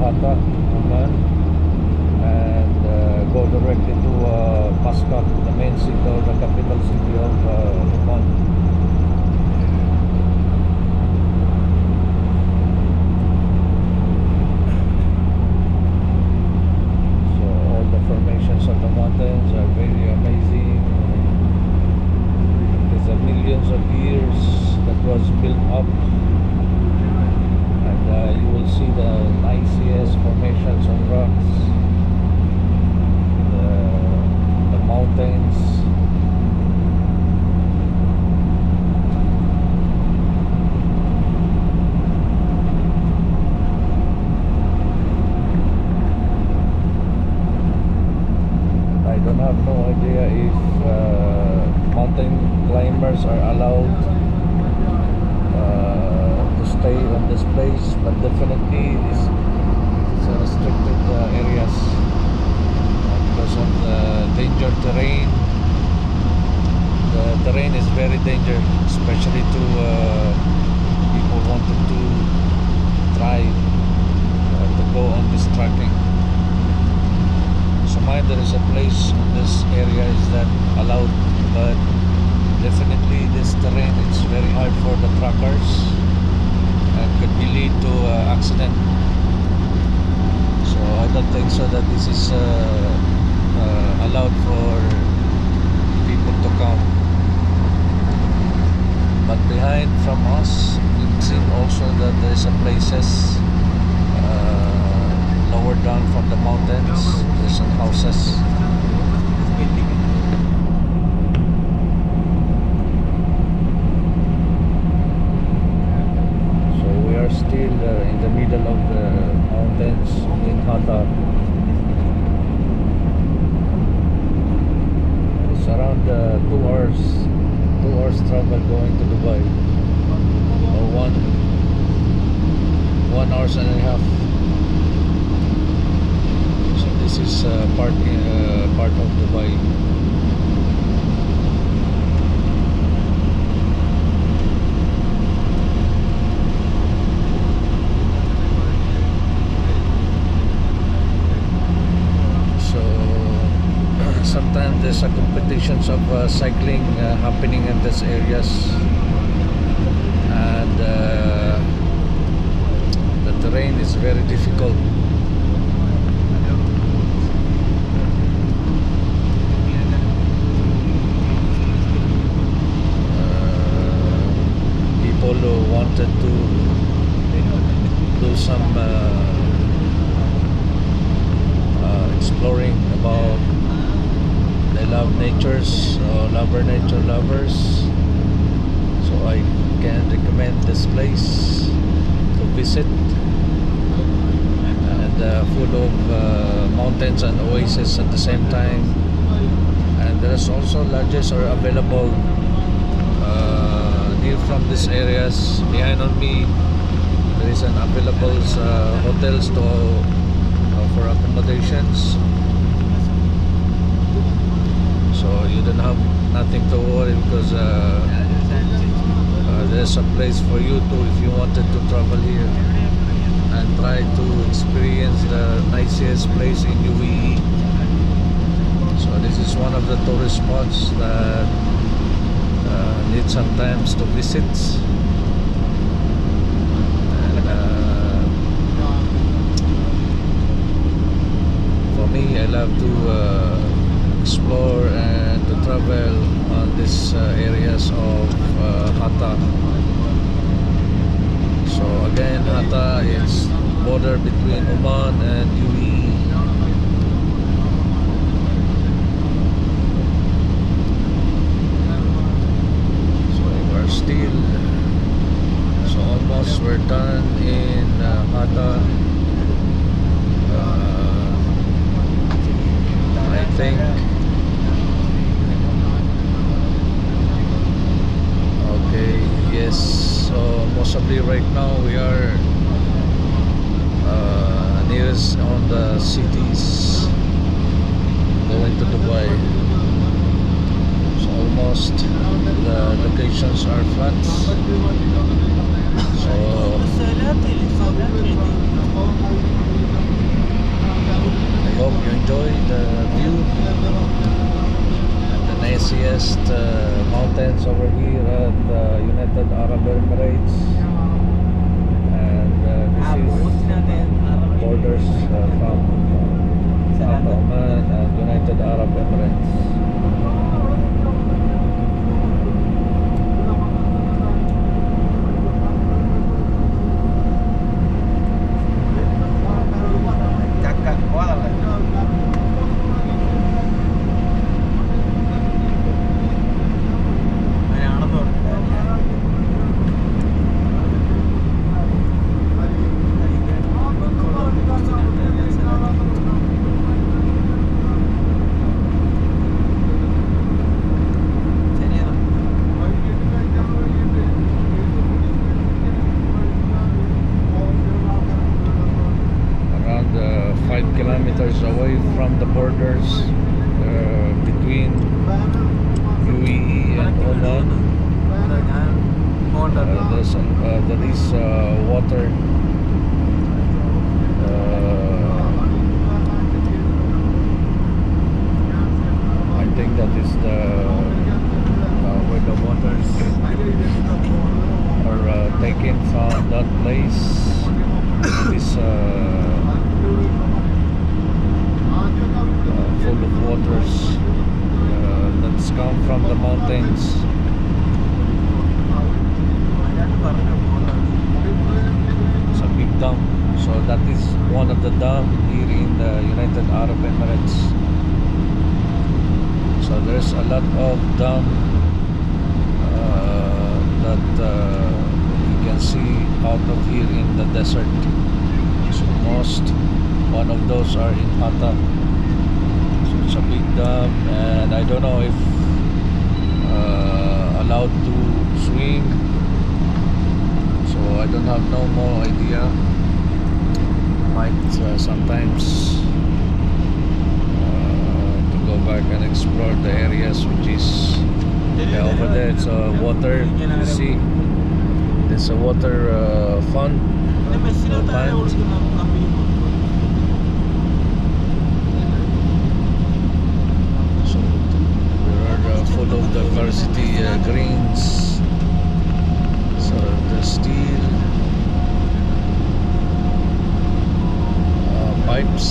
Hatta, Oman, and go directly to Muscat, the main city or the capital city of Oman. So all the formations of the mountains are very amazing. It's a millions of years that was built up, and you will see the nicest formations on rocks, the mountains. I don't have no idea if mountain climbers are allowed to stay on this place, but definitely it's restricted areas because of the danger terrain. The terrain is very dangerous, especially to people wanting to try to go on this trekking. So there is a place in this area is that allowed, but definitely this terrain it's very hard for the truckers and could be lead to accident. So I don't think so that this is allowed for people to come. But behind from us we see also that there is a places lower down from the mountains. There's some houses. So we are still in the middle of the mountains in Hatta. It's around 2 hours travel going to Dubai, or one hours and a half. This is part of Dubai. So sometimes there's a competitions of cycling happening in these areas, and the terrain is very difficult. Who wanted to do some exploring about, they love natures or nature lovers, so I can recommend this place to visit, and full of mountains and oases at the same time. And there's also lodges are available from these areas. Behind on me there is an available hotels to for accommodations, so you don't have nothing to worry, because there's a place for you to, if you wanted to travel here and try to experience the nicest place in UAE. So this is one of the tourist spots that need sometimes to visit. And for me, I love to explore and to travel on these areas of Hatta. So again, Hatta is border between Oman and UAE. Still, so almost we're done in Hatta. I think okay, yes, so possibly right now we are nearest on the cities going to Dubai. Almost the locations are flat, so hope you enjoy the view. The nicest mountains over here at United Arab Emirates. And this is borders from Oman and United Arab Emirates. Around 5 kilometers away from the borders between UAE and Oman. There is water. I think that is the where the waters are taken from that place. It is full of waters that's come from the mountains. It's a big dam. So that is one of the dam here in the United Arab Emirates. So there's a lot of dam that you can see out of here in the desert. So one of those are in Hatta. So it's a big dam, and I don't know if allowed to swim. So I don't have no more idea. Might sometimes to go back and explore the areas which is over there. It's water. You see, there's a water fund. So there are full of diversity greens. So the steel pipes